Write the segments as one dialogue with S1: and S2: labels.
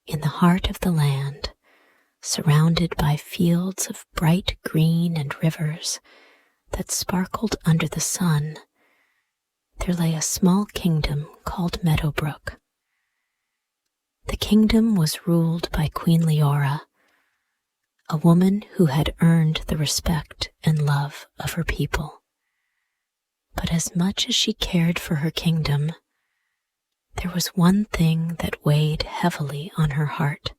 S1: In the heart of the land, surrounded by fields of bright green and rivers that sparkled under the sun, there lay a small kingdom called Meadowbrook. The kingdom was ruled by Queen Leora, a woman who had earned the respect and love of her people. But as much as she cared for her kingdom, there was one thing that weighed heavily on her heart: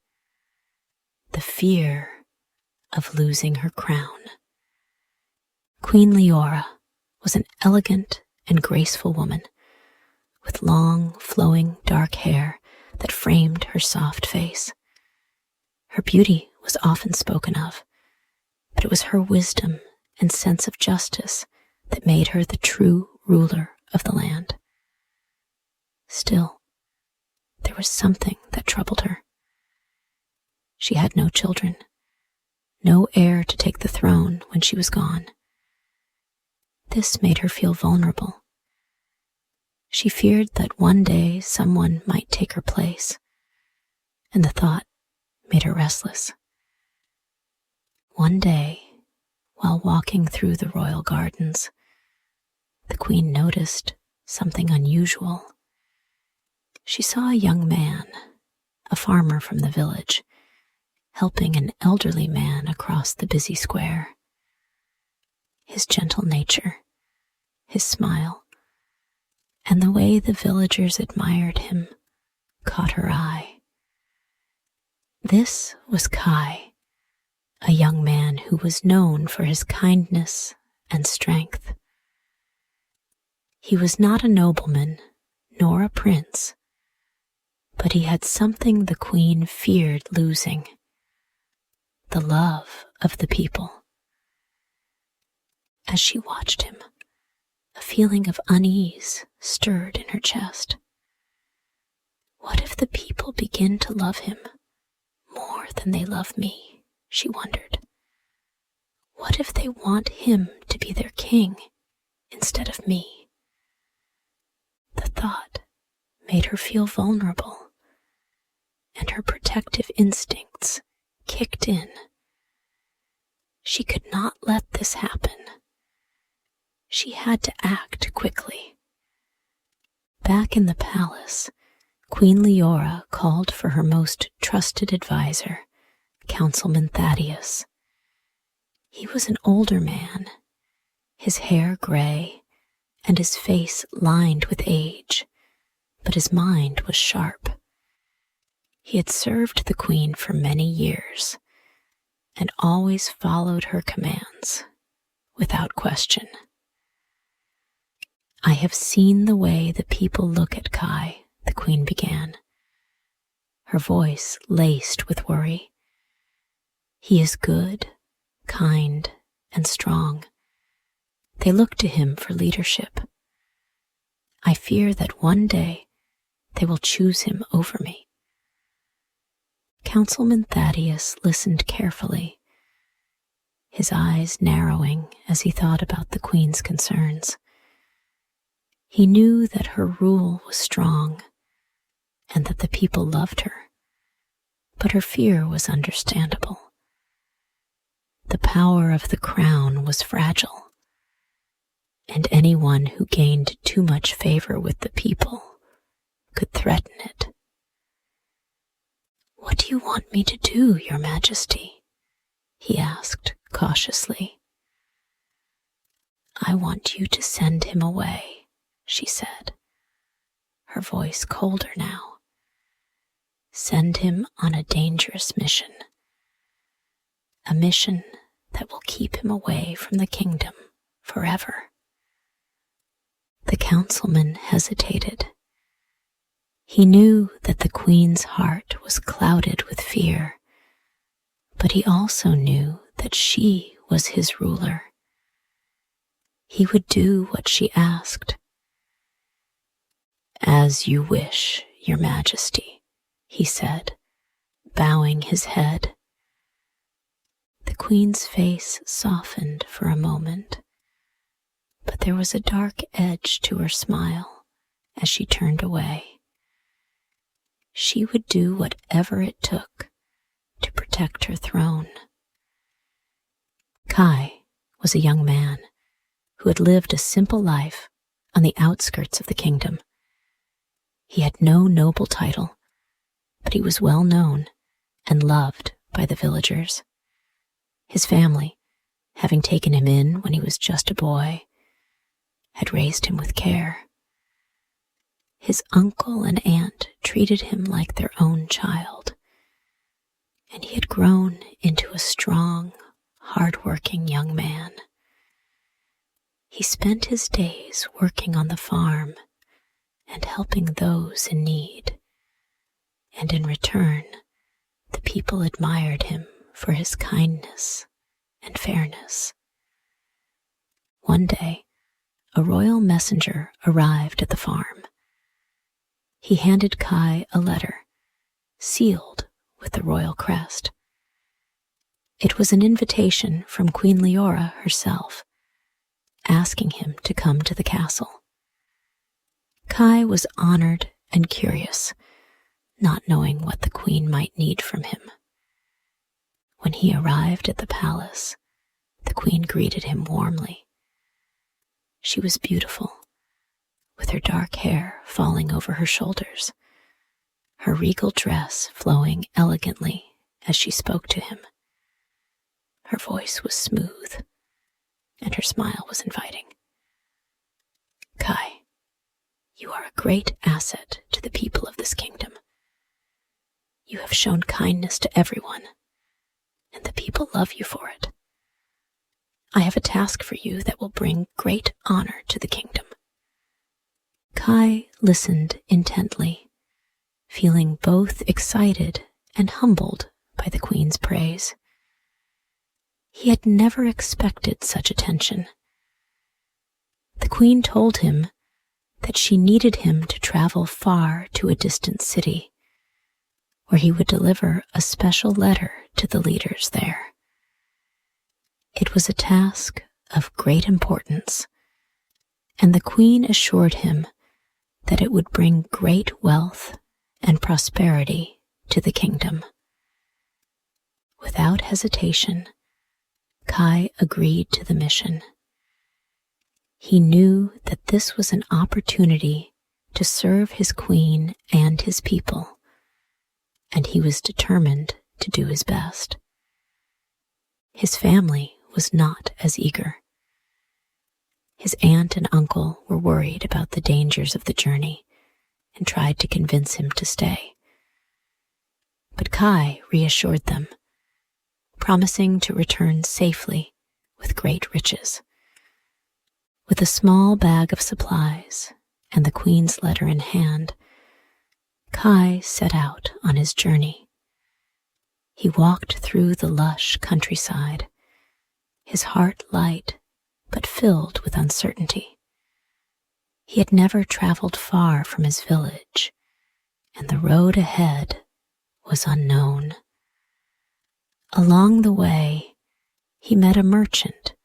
S1: the fear of losing her crown. Queen Leora was an elegant and graceful woman with long, flowing dark hair that framed her soft face. Her beauty was often spoken of, but it was her wisdom and sense of justice that made her the true ruler of the land. Still, there was something that troubled her. She had no children, no heir to take the throne when she was gone. This made her feel vulnerable. She feared that one day someone might take her place, and the thought made her restless. One day, while walking through the royal gardens, the queen noticed something unusual. She saw a young man, a farmer from the village, helping an elderly man across the busy square. His gentle nature, his smile, and the way the villagers admired him caught her eye. This was Kai, a young man who was known for his kindness and strength. He was not a nobleman nor a prince, but he had something the queen feared losing: the love of the people. As she watched him, a feeling of unease stirred in her chest. What if the people begin to love him more than they love me? She wondered. What if they want him to be their king instead of me? The thought made her feel vulnerable, and her protective instincts kicked in. She could not let this happen. She had to act quickly. Back in the palace, Queen Leora called for her most trusted advisor, Councilman Thaddeus. He was an older man, his hair gray and his face lined with age, but his mind was sharp. He had served the queen for many years and always followed her commands without question. "I have seen the way the people look at Kai," the queen began, her voice laced with worry. "He is good, kind, and strong. They look to him for leadership. I fear that one day they will choose him over me." Councilman Thaddeus listened carefully, his eyes narrowing as he thought about the queen's concerns. He knew that her rule was strong and that the people loved her, but her fear was understandable. The power of the crown was fragile, and anyone who gained too much favor with the people could threaten it. "What do you want me to do, Your Majesty?" he asked cautiously. "I want you to send him away," she said, her voice colder now. "Send him on a dangerous mission, a mission that will keep him away from the kingdom forever." The councilman hesitated. He knew that the queen's heart was clouded with fear, but he also knew that she was his ruler. He would do what she asked. "As you wish, Your Majesty," he said, bowing his head. The queen's face softened for a moment, but there was a dark edge to her smile as she turned away. she would do whatever it took to protect her throne. Kai was a young man who had lived a simple life on the outskirts of the kingdom. He had no noble title, but he was well known and loved by the villagers. His family, having taken him in when he was just a boy, had raised him with care. His uncle and aunt treated him like their own child, and he had grown into a strong, hard-working young man. He spent his days working on the farm and helping those in need, and in return, the people admired him for his kindness and fairness. One day, a royal messenger arrived at the farm. He handed Kai a letter, sealed with the royal crest. It was an invitation from Queen Leora herself, asking him to come to the castle. Kai was honored and curious, not knowing what the queen might need from him. When he arrived at the palace, the queen greeted him warmly. She was beautiful, with her dark hair falling over her shoulders, her regal dress flowing elegantly as she spoke to him. Her voice was smooth, and her smile was inviting. Kai, you are a great asset to the people of this kingdom. You have shown kindness to everyone, and the people love you for it. I have a task for you that will bring great honor to the kingdom. Kai listened intently, feeling both excited and humbled by the queen's praise. He had never expected such attention. The queen told him that she needed him to travel far to a distant city, where he would deliver a special letter to the leaders there. It was a task of great importance, and the queen assured him that it would bring great wealth and prosperity to the kingdom. Without hesitation, Kai agreed to the mission. He knew that this was an opportunity to serve his queen and his people, and he was determined to do his best. His family was not as eager. His aunt and uncle were worried about the dangers of the journey and tried to convince him to stay. But Kai reassured them, promising to return safely with great riches. With a small bag of supplies and the queen's letter in hand, Kai set out on his journey. He walked through the lush countryside, his heart light but filled with uncertainty. He had never traveled far from his village, and the road ahead was unknown. Along the way, he met a merchant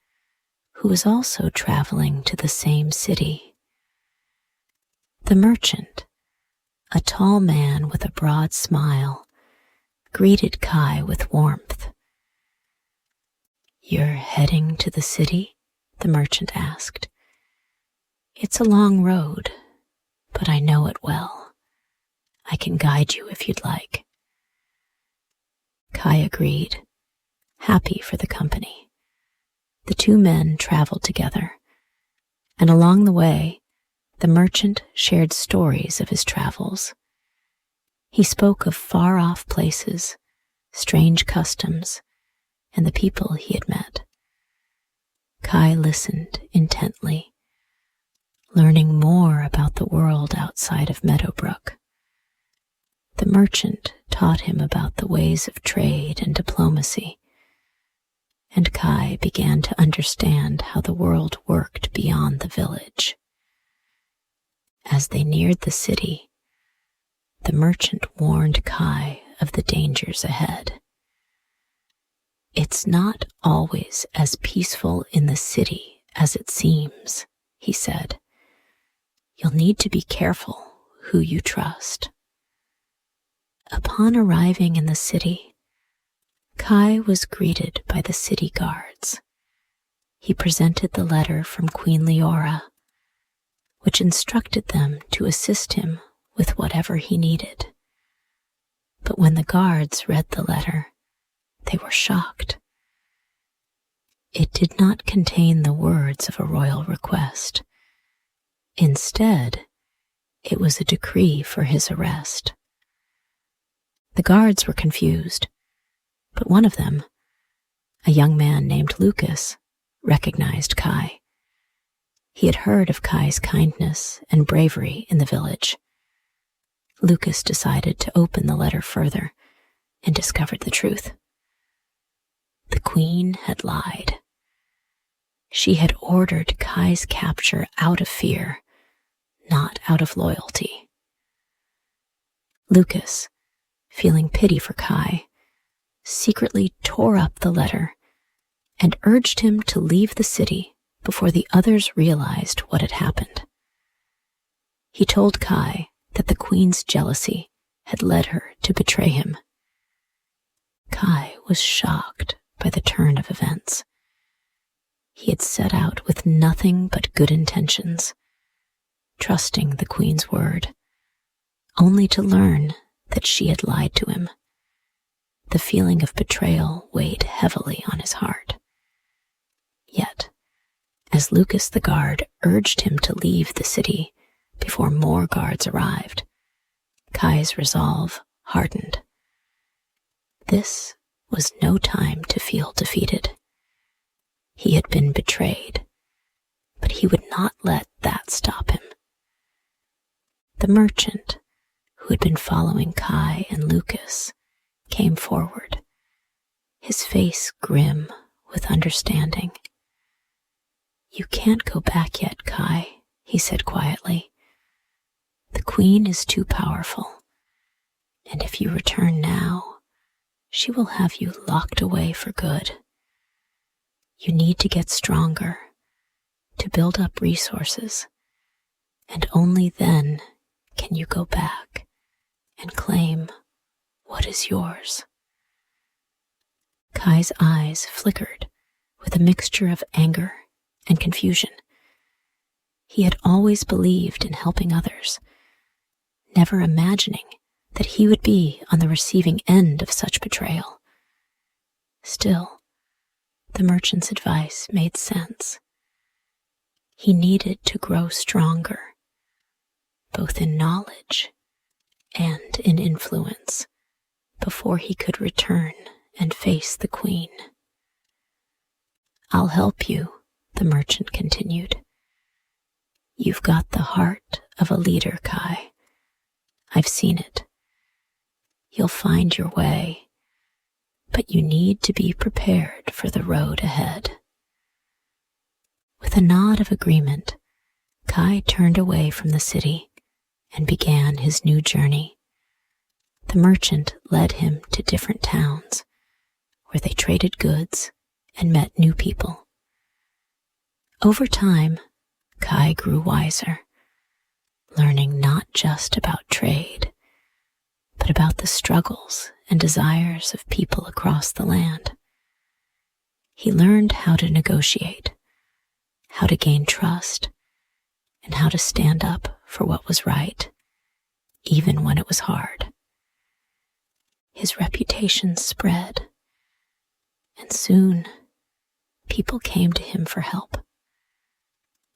S1: who was also traveling to the same city. The merchant, a tall man with a broad smile, greeted Kai with warmth. "You're heading to the city?" the merchant asked. "It's a long road, but I know it well. I can guide you if you'd like." Kai agreed, happy for the company. The two men traveled together, and along the way, the merchant shared stories of his travels. He spoke of far-off places, strange customs, and the people he had met. Kai listened intently, learning more about the world outside of Meadowbrook. The merchant taught him about the ways of trade and diplomacy, and Kai began to understand how the world worked beyond the village. As they neared the city, the merchant warned Kai of the dangers ahead. "It's not always as peaceful in the city as it seems," he said. "You'll need to be careful who you trust." Upon arriving in the city, Kai was greeted by the city guards. He presented the letter from Queen Leora, which instructed them to assist him with whatever he needed. But when the guards read the letter, they were shocked. It did not contain the words of a royal request. Instead, it was a decree for his arrest. The guards were confused, but one of them, a young man named Lucas, recognized Kai. He had heard of Kai's kindness and bravery in the village. Lucas decided to open the letter further and discovered the truth. The queen had lied. She had ordered Kai's capture out of fear, not out of loyalty. Lucas, feeling pity for Kai, secretly tore up the letter and urged him to leave the city before the others realized what had happened. He told Kai that the queen's jealousy had led her to betray him. Kai was shocked by the turn of events. He had set out with nothing but good intentions, trusting the queen's word, only to learn that she had lied to him. The feeling of betrayal weighed heavily on his heart. Yet, as Lucas the guard urged him to leave the city before more guards arrived, Kai's resolve hardened. This was no time to feel defeated. He had been betrayed, but he would not let that stop him. The merchant, who had been following Kai and Lucas, came forward, his face grim with understanding. "You can't go back yet, Kai," he said quietly. "The queen is too powerful, and if you return now, she will have you locked away for good. You need to get stronger, to build up resources, and only then can you go back and claim what is yours." Kai's eyes flickered with a mixture of anger and confusion. He had always believed in helping others, never imagining that he would be on the receiving end of such betrayal. Still, the merchant's advice made sense. He needed to grow stronger, both in knowledge and in influence, before he could return and face the queen. "I'll help you," the merchant continued. "You've got the heart of a leader, Kai. I've seen it. You'll find your way, but you need to be prepared for the road ahead." With a nod of agreement, Kai turned away from the city and began his new journey. The merchant led him to different towns, where they traded goods and met new people. Over time, Kai grew wiser, learning not just about trade, but about the struggles and desires of people across the land. He learned how to negotiate, how to gain trust, and how to stand up for what was right, even when it was hard. His reputation spread, and soon people came to him for help.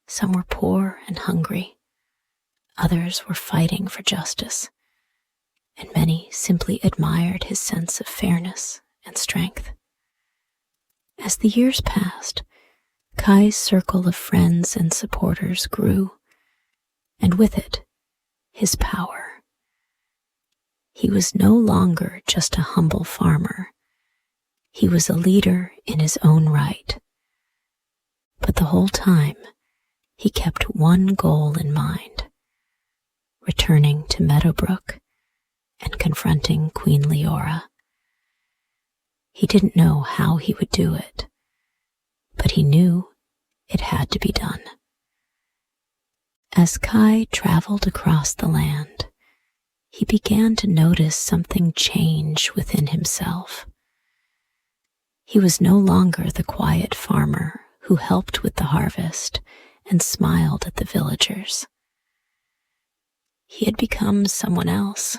S1: Some were poor and hungry, others were fighting for justice, and many simply admired his sense of fairness and strength. As the years passed, Kai's circle of friends and supporters grew, and with it, his power. He was no longer just a humble farmer. He was a leader in his own right. But the whole time, he kept one goal in mind: returning to Meadowbrook and confronting Queen Leora. He didn't know how he would do it, but he knew it had to be done. As Kai traveled across the land, he began to notice something change within himself. He was no longer the quiet farmer who helped with the harvest and smiled at the villagers. He had become someone else,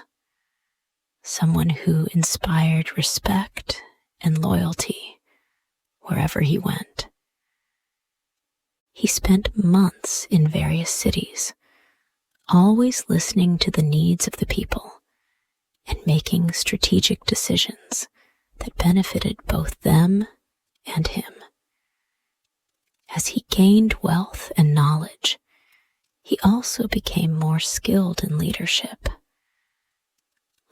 S1: someone who inspired respect and loyalty wherever he went. He spent months in various cities, always listening to the needs of the people and making strategic decisions that benefited both them and him. As he gained wealth and knowledge, he also became more skilled in leadership,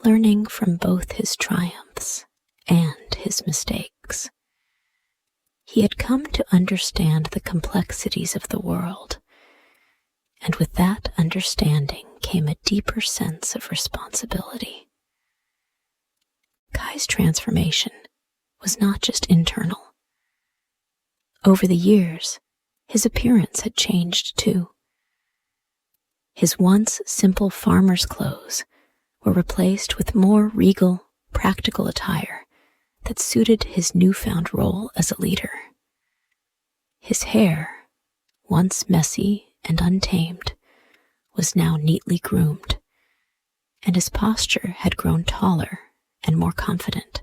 S1: learning from both his triumphs and his mistakes. He had come to understand the complexities of the world, and with that understanding came a deeper sense of responsibility. Kai's transformation was not just internal. Over the years, his appearance had changed too. His once simple farmer's clothes were replaced with more regal, practical attire that suited his newfound role as a leader. His hair, once messy and untamed, was now neatly groomed, and his posture had grown taller and more confident.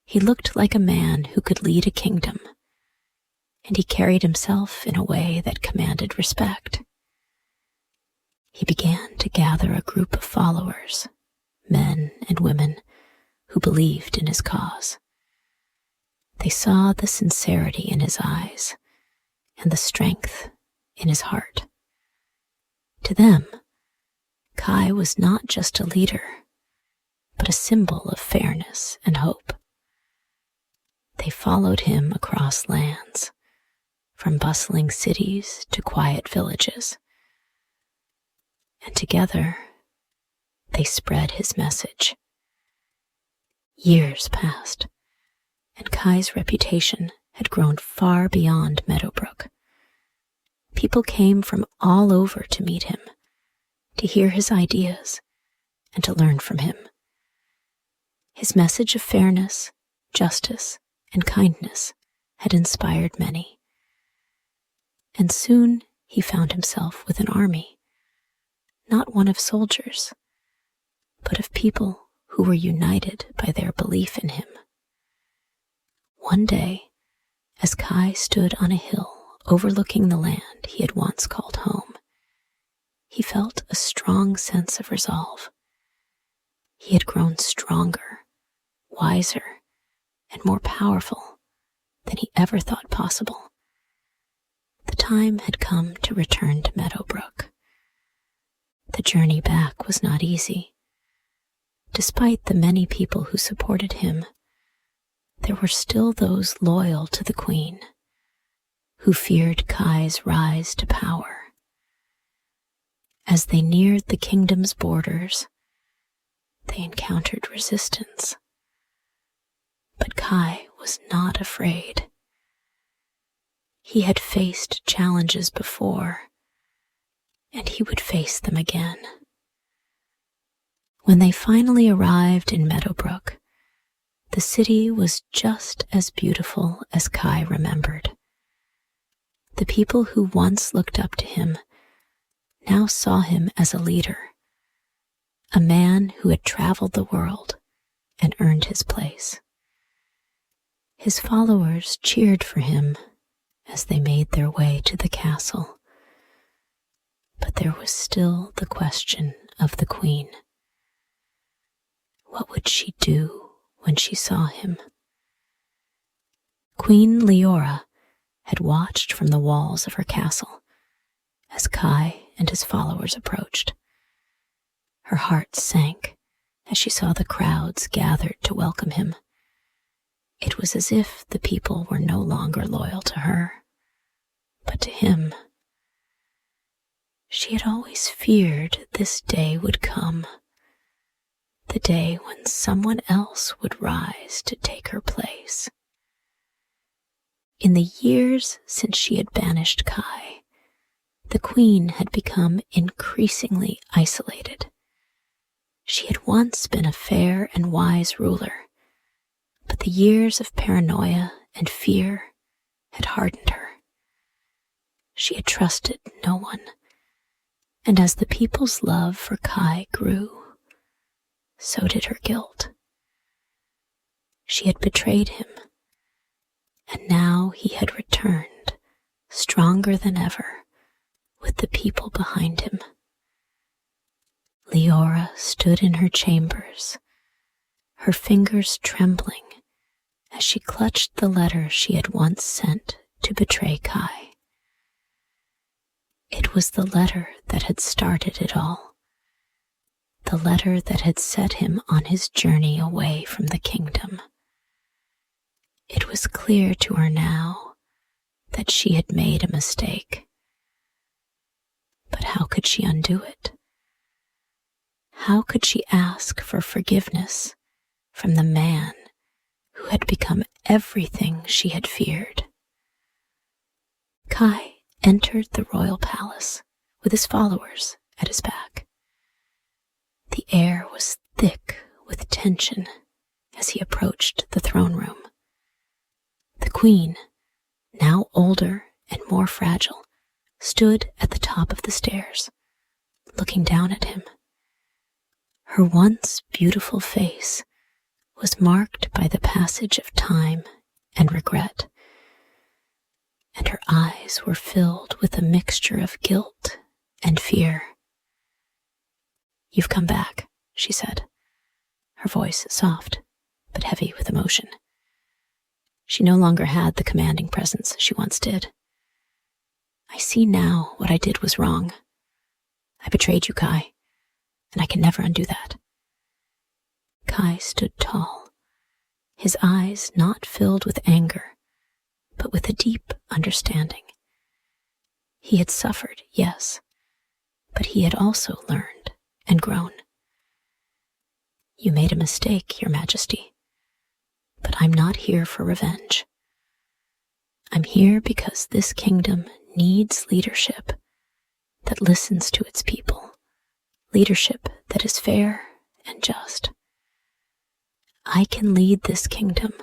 S1: He looked like a man who could lead a kingdom, and he carried himself in a way that commanded respect. He began to gather a group of followers, men and women, who believed in his cause. They saw the sincerity in his eyes and the strength in his heart. To them, Kai was not just a leader, but a symbol of fairness and hope. They followed him across lands, from bustling cities to quiet villages. And together, they spread his message. Years passed, and Kai's reputation had grown far beyond Meadowbrook. People came from all over to meet him, to hear his ideas, and to learn from him. His message of fairness, justice, and kindness had inspired many. And soon he found himself with an army, not one of soldiers, but of people who were united by their belief in him. One day, as Kai stood on a hill overlooking the land he had once called home, he felt a strong sense of resolve. He had grown stronger, wiser, and more powerful than he ever thought possible. The time had come to return to Meadowbrook. The journey back was not easy. Despite the many people who supported him, there were still those loyal to the Queen, who feared Kai's rise to power. As they neared the kingdom's borders, they encountered resistance. But Kai was not afraid. He had faced challenges before, and he would face them again. When they finally arrived in Meadowbrook, the city was just as beautiful as Kai remembered. The people who once looked up to him now saw him as a leader, a man who had traveled the world and earned his place. His followers cheered for him as they made their way to the castle. But there was still the question of the Queen. What would she do when she saw him? Queen Leora had watched from the walls of her castle as Kai and his followers approached. Her heart sank as she saw the crowds gathered to welcome him. It was as if the people were no longer loyal to her, but to him. She had always feared this day would come, the day when someone else would rise to take her place. In the years since she had banished Kai, the Queen had become increasingly isolated. She had once been a fair and wise ruler, but the years of paranoia and fear had hardened her. She had trusted no one, and as the people's love for Kai grew, so did her guilt. She had betrayed him, and now he had returned, stronger than ever, with the people behind him. Leora stood in her chambers, her fingers trembling as she clutched the letter she had once sent to betray Kai. It was the letter that had started it all, the letter that had set him on his journey away from the kingdom. It was clear to her now that she had made a mistake. But how could she undo it? How could she ask for forgiveness from the man who had become everything she had feared? Kai entered the royal palace with his followers at his back. The air was thick with tension as he approached the throne room. The queen, now older and more fragile, stood at the top of the stairs, looking down at him. Her once beautiful face was marked by the passage of time and regret, and her eyes were filled with a mixture of guilt and fear. "You've come back," she said, her voice soft but heavy with emotion. She no longer had the commanding presence she once did. "I see now what I did was wrong. I betrayed you, Kai, and I can never undo that." Kai stood tall, his eyes not filled with anger, but with a deep understanding. He had suffered, yes, but he had also learned and grown. "You made a mistake, Your Majesty, but I'm not here for revenge. I'm here because this kingdom needs leadership that listens to its people, leadership that is fair and just. I can lead this kingdom,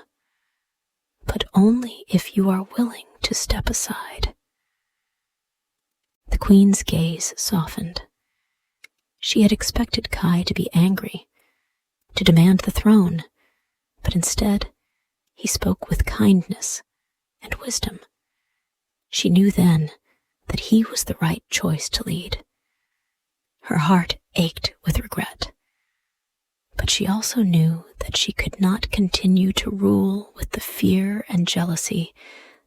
S1: but only if you are willing to step aside." The queen's gaze softened. She had expected Kai to be angry, to demand the throne, but instead he spoke with kindness and wisdom. She knew then that he was the right choice to lead. Her heart ached with regret, but she also knew that she could not continue to rule with the fear and jealousy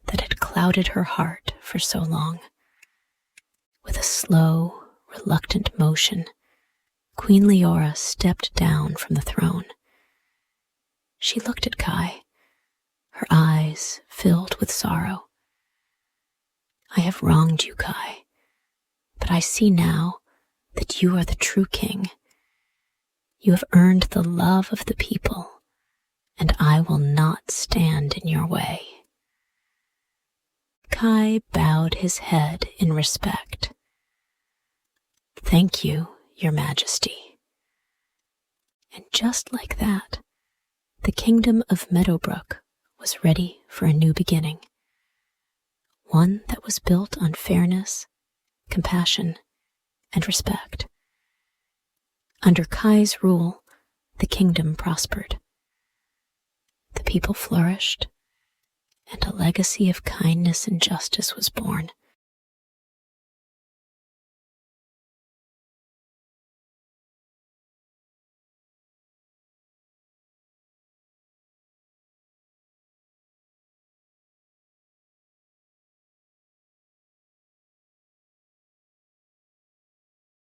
S1: that had clouded her heart for so long. With a slow, reluctant motion, Queen Leora stepped down from the throne. She looked at Kai, her eyes filled with sorrow. "I have wronged you, Kai, but I see now that you are the true king. You have earned the love of the people, and I will not stand in your way." Kai bowed his head in respect. "Thank you, Your Majesty." And just like that, the kingdom of Meadowbrook was ready for a new beginning, one that was built on fairness, compassion, and respect. Under Kai's rule, the kingdom prospered. The people flourished, and a legacy of kindness and justice was born.